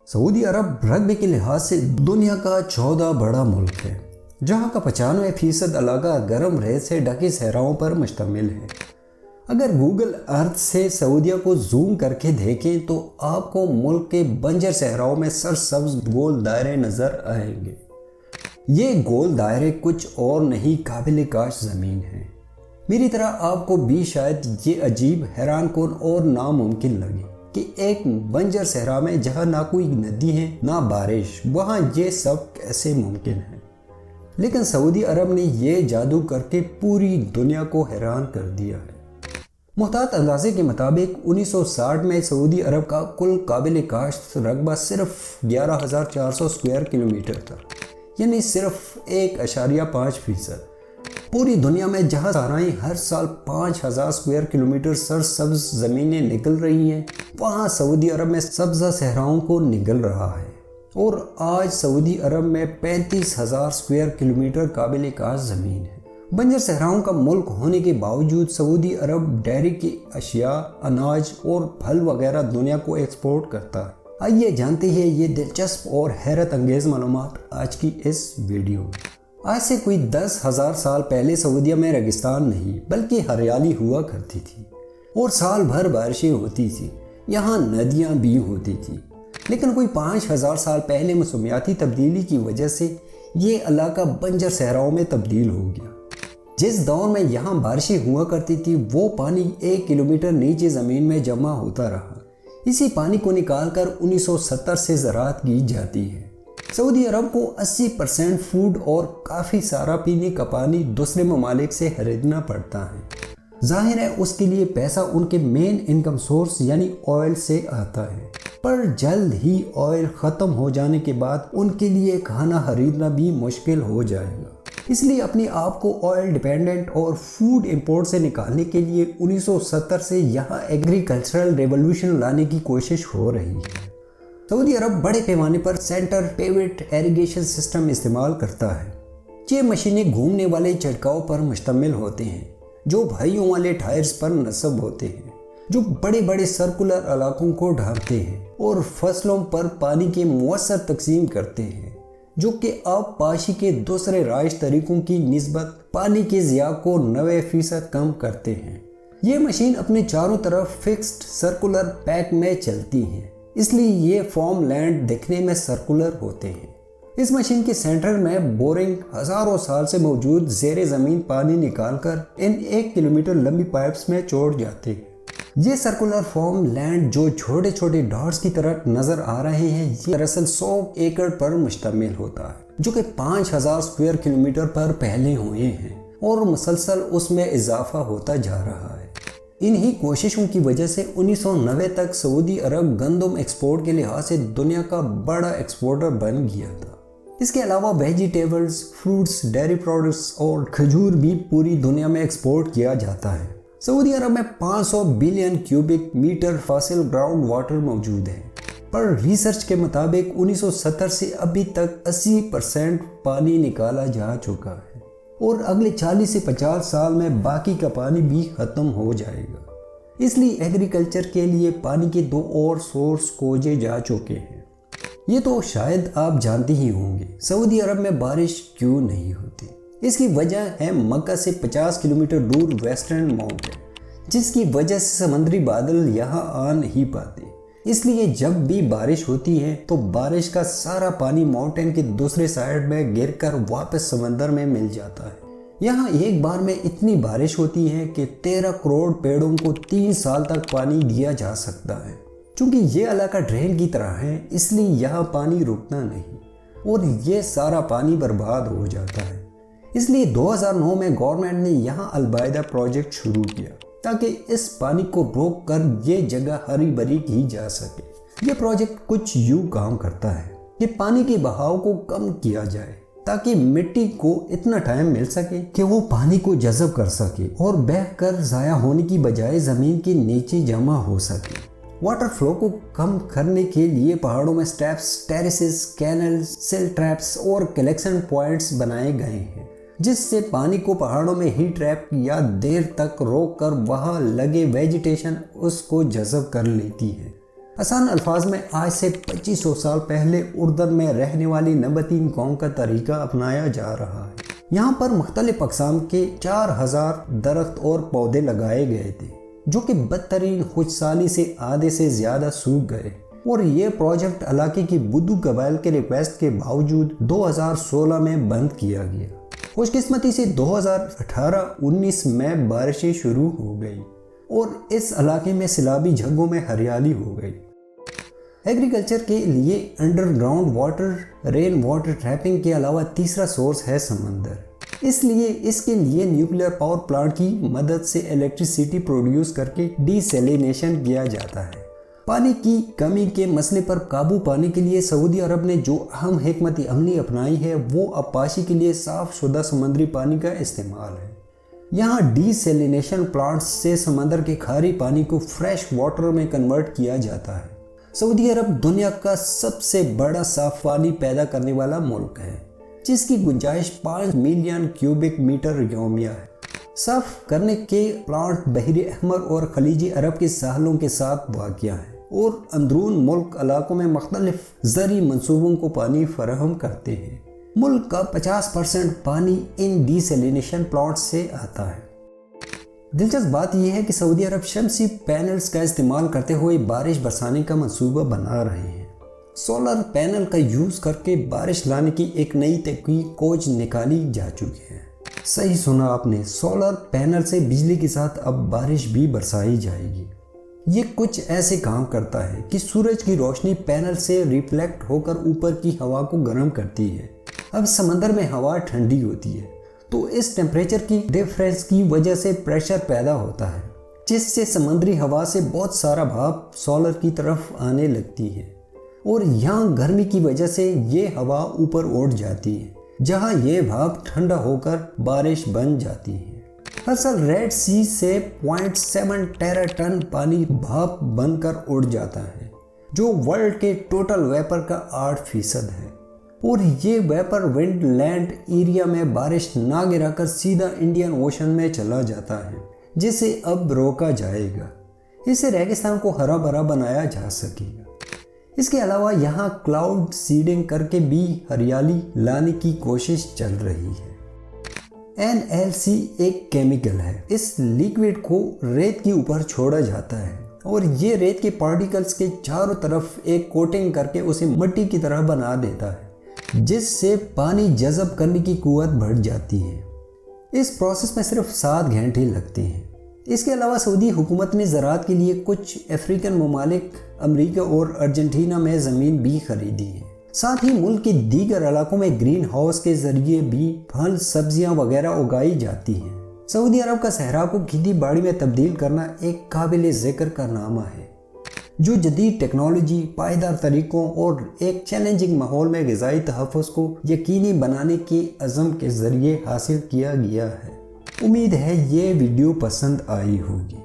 Saudi अरब रकबे के लिहाज से दुनिया का 14 बड़ा मुल्क है, जहाँ का 95% इलाका गर्म रेत से ढकी सहराओं पर मुश्तमिल है। अगर गूगल अर्थ से सऊदीया को जूम करके देखें तो आपको मुल्क के बंजर सहराओं में सरसब्ज गोल दायरे नज़र आएंगे। ये गोल दायरे कुछ और नहीं, काबिल काश ज़मीन है। मेरी तरह आपको भी शायद ये अजीब, हैरान कुन और नामुमकिन लगे कि एक बंजर सहरा में जहाँ ना कोई नदी है ना बारिश, वहाँ ये सब कैसे मुमकिन है। लेकिन सऊदी अरब ने ये जादू करके पूरी दुनिया को हैरान कर दिया है। मुहतात अंदाजे के मुताबिक 1960 में सऊदी अरब का कुल काबिल काश्त रकबा सिर्फ 11,400 स्क्वायर किलोमीटर था, यानी सिर्फ 1.5%। पूरी दुनिया में जहाँ साराएँ हर साल 5,000 स्क्वायर किलोमीटर सरसब्ज ज़मीनें निकल रही हैं, वहाँ सऊदी अरब में सब्ज़ा सहराओं को निगल रहा है। और आज सऊदी अरब में 35,000 स्क्वायर किलोमीटर काबिल काश ज़मीन है। बंजर सहराओं का मुल्क होने के बावजूद सऊदी अरब डेयरी की अशिया, अनाज और फल वगैरह दुनिया को एक्सपोर्ट करता है। आइए जानते हैं ये दिलचस्प और हैरत अंगेज़ मालूमात आज की इस वीडियो में। आज से कोई 10,000 साल पहले सऊदीया में रेगिस्तान नहीं बल्कि हरियाली हुआ करती थी और साल भर बारिशें होती थी। यहाँ नदियाँ भी होती थी। लेकिन कोई 5,000 साल पहले मौसमियाती तब्दीली की वजह से ये इलाका बंजर सहराओं में तब्दील हो गया। जिस दौर में यहाँ बारिशें हुआ करती थी वो पानी 1 किलोमीटर नीचे ज़मीन में जमा होता रहा। इसी पानी को निकालकर 1970 से ज़राअत की जाती है। सऊदी अरब को 80% फूड और काफ़ी सारा पीने का पानी दूसरे ममालिक से खरीदना पड़ता है। जाहिर है उसके लिए पैसा उनके मेन इनकम सोर्स यानी ऑयल से आता है, पर जल्द ही ऑयल ख़त्म हो जाने के बाद उनके लिए खाना खरीदना भी मुश्किल हो जाएगा। इसलिए अपने आप को ऑयल डिपेंडेंट और फूड इंपोर्ट से निकालने के लिए 1970 से यहाँ एग्रीकल्चरल रेवोल्यूशन लाने की कोशिश हो रही है। सऊदी अरब बड़े पैमाने पर सेंटर पेविट इरिगेशन सिस्टम इस्तेमाल करता है। ये मशीनें घूमने वाले झटकाओं पर मुश्तमिल होते हैं जो भाइयों वाले टायर्स पर नस्ब होते हैं, जो बड़े बड़े सर्कुलर इलाकों को ढांकते हैं और फसलों पर पानी के मुअस्सर तकसीम करते हैं, जो कि आबपाशी के दूसरे राइज तरीकों की निस्बत पानी के ज़िया को 90% कम करते हैं। ये मशीन अपने चारों तरफ फिक्स्ड सर्कुलर पैक में चलती हैं, इसलिए ये फॉर्म लैंड दिखने में सर्कुलर होते हैं। इस मशीन के सेंटर में बोरिंग हज़ारों साल से मौजूद ज़ेरे ज़मीन पानी निकालकर इन 1 किलोमीटर लंबी पाइप्स में छोड़ जाते हैं। ये सर्कुलर फॉर्म लैंड जो छोटे छोटे डॉट्स की तरह नज़र आ रहे हैं, ये दरअसल 100 एकड़ पर मुश्तमिल होता है, जो कि 5,000 स्क्वायर किलोमीटर पर पहले हुए हैं और मुसलसल उसमें इजाफा होता जा रहा है। इन्हीं कोशिशों की वजह से 1990 तक सऊदी अरब गंदम एक्सपोर्ट के लिहाज से दुनिया का बड़ा एक्सपोर्टर बन गया था। इसके अलावा वेजिटेबल्स, फ्रूट्स, डेयरी प्रोडक्ट्स और खजूर भी पूरी दुनिया में एक्सपोर्ट किया जाता है। सऊदी अरब में 500 billion cubic metre fossil ground water मौजूद है, पर रिसर्च के मुताबिक 1970 से अभी तक 80% पानी निकाला जा चुका है और अगले 40 से 50 साल में बाकी का पानी भी ख़त्म हो जाएगा। इसलिए एग्रीकल्चर के लिए पानी के 2 और सोर्स खोजे जा चुके हैं। ये तो शायद आप जानते ही होंगे, सऊदी अरब में बारिश क्यों नहीं होती। इसकी वजह है मक्का से 50 किलोमीटर दूर वेस्टर्न माउंटेन, जिसकी वजह से समुद्री बादल यहाँ आ नहीं पाते। इसलिए जब भी बारिश होती है तो बारिश का सारा पानी माउंटेन के दूसरे साइड में गिरकर वापस समंदर में मिल जाता है। यहाँ एक बार में इतनी बारिश होती है कि 13 करोड़ पेड़ों को 3 साल तक पानी दिया जा सकता है। चूँकि ये इलाका ड्रेन की तरह है, इसलिए यहाँ पानी रुकता नहीं और ये सारा पानी बर्बाद हो जाता है। इसलिए 2009 में गवर्नमेंट ने यहाँ अलबायदा प्रोजेक्ट शुरू किया ताकि इस पानी को रोक कर ये जगह हरी भरी की जा सके। ये प्रोजेक्ट कुछ यूँ काम करता है कि पानी के बहाव को कम किया जाए ताकि मिट्टी को इतना टाइम मिल सके कि वो पानी को जज़ब कर सके और बहकर ज़ाया होने की बजाय ज़मीन के नीचे जमा हो सके। वाटर फ्लो को कम करने के लिए पहाड़ों में स्टेप्स, टेरेसेस, कैनल्स, सिल ट्रैप्स और कलेक्शन पॉइंट्स बनाए गए हैं, जिससे पानी को पहाड़ों में ही ट्रैप या देर तक रोक कर वहाँ लगे वेजिटेशन उसको जज़ब कर लेती है। آسان الفاظ میں آج سے 2500 سال پہلے اردن میں رہنے والی نباتین قوم کا طریقہ اپنایا جا رہا ہے۔ یہاں پر مختلف اقسام کے 4000 درخت اور پودے لگائے گئے تھے جو کہ بدترین خشک سالی سے آدھے سے زیادہ سوکھ گئے، اور یہ پروجیکٹ علاقے کی بدو قبائل کے ریکویسٹ کے باوجود 2016 میں بند کیا گیا۔ خوش قسمتی سے 2018-19 میں بارشیں شروع ہو گئی اور اس علاقے میں سیلابی جھگوں میں ہریالی ہو گئی۔ ایگریکلچر کے لیے underground water rain water trapping کے علاوہ تیسرا سورس ہے سمندر، اس لیے اس کے لیے نیوکلیر پاور پلانٹ کی مدد سے الیکٹریسٹی پروڈیوس کر کے ڈی سیلینیشن کیا جاتا ہے۔ پانی کی کمی کے مسئلے پر قابو پانے کے لیے سعودی عرب نے جو اہم حکمت عملی اپنائی ہے وہ آبپاشی کے لیے صاف شدہ سمندری پانی کا استعمال ہے۔ یہاں ڈی سیلینیشن پلانٹس سے سمندر کے کھارے پانی کو فریش واٹر میں کنورٹ کیا جاتا ہے۔ سعودی عرب دنیا کا سب سے بڑا صاف پانی پیدا کرنے والا ملک ہے، جس کی گنجائش 5 ملین کیوبک میٹر یومیہ ہے۔ صاف کرنے کے پلانٹ بحر احمر اور خلیج عرب کے ساحلوں کے ساتھ واقع ہیں اور اندرون ملک علاقوں میں مختلف زرعی منصوبوں کو پانی فراہم کرتے ہیں۔ ملک کا 50% پانی ان ڈی سیلینیشن پلانٹ سے آتا ہے۔ دلچسپ بات یہ ہے کہ سعودی عرب شمسی پینلز کا استعمال کرتے ہوئے بارش برسانے کا منصوبہ بنا رہے ہیں۔ سولر پینل کا یوز کر کے بارش لانے کی ایک نئی تحقیق کھوج نکالی جا چکی ہے۔ صحیح سنا آپ نے، سولر پینل سے بجلی کے ساتھ اب بارش بھی برسائی جائے گی۔ یہ کچھ ایسے کام کرتا ہے کہ سورج کی روشنی پینل سے ریفلیکٹ ہو کر اوپر کی ہوا کو گرم کرتی ہے۔ اب سمندر میں ہوا ٹھنڈی ہوتی ہے تو اس ٹیمپریچر کی ڈیفرنس کی وجہ سے پریشر پیدا ہوتا ہے، جس سے سمندری ہوا سے بہت سارا بھاپ سولر کی طرف آنے لگتی ہے، اور یہاں گرمی کی وجہ سے یہ ہوا اوپر اٹھ جاتی ہے جہاں یہ بھاپ ٹھنڈا ہو کر بارش بن جاتی ہے۔ ہر سال ریڈ سی سے 0.7 ٹیرا ٹن پانی بھاپ بن کر اڑ جاتا ہے، جو ورلڈ کے ٹوٹل ویپر کا 8% ہے، اور یہ ویپر ونڈ لینڈ ایریا میں بارش نہ گرا کر سیدھا انڈین اوشن میں چلا جاتا ہے، جسے اب روکا جائے گا۔ اس سے ریگستان کو ہرا بھرا بنایا جا سکے گا۔ اس کے علاوہ یہاں کلاؤڈ سیڈنگ کر کے بھی ہریالی لانے کی کوشش چل رہی ہے۔ NLC ایک کیمیکل ہے۔ اس لیکوڈ کو ریت کے اوپر چھوڑا جاتا ہے اور یہ ریت کے پارٹیکلز کے چاروں طرف ایک کوٹنگ کر کے اسے مٹی کی طرح بنا دیتا ہے، جس سے پانی جذب کرنے کی قوت بڑھ جاتی ہے۔ اس پروسیس میں صرف 7 گھنٹے لگتے ہیں۔ اس کے علاوہ سعودی حکومت نے زراعت کے لیے کچھ افریقن ممالک امریکہ اور ارجنٹینا میں زمین بھی خریدی ہے۔ ساتھ ہی ملک کے دیگر علاقوں میں گرین ہاؤس کے ذریعے بھی پھل سبزیاں وغیرہ اگائی جاتی ہیں۔ سعودی عرب کا صحرا کو کھیتی باڑی میں تبدیل کرنا ایک قابل ذکر کارنامہ ہے، جو جدید ٹیکنالوجی، پائیدار طریقوں اور ایک چیلنجنگ ماحول میں غذائی تحفظ کو یقینی بنانے کے عزم کے ذریعے حاصل کیا گیا ہے۔ امید ہے یہ ویڈیو پسند آئی ہوگی۔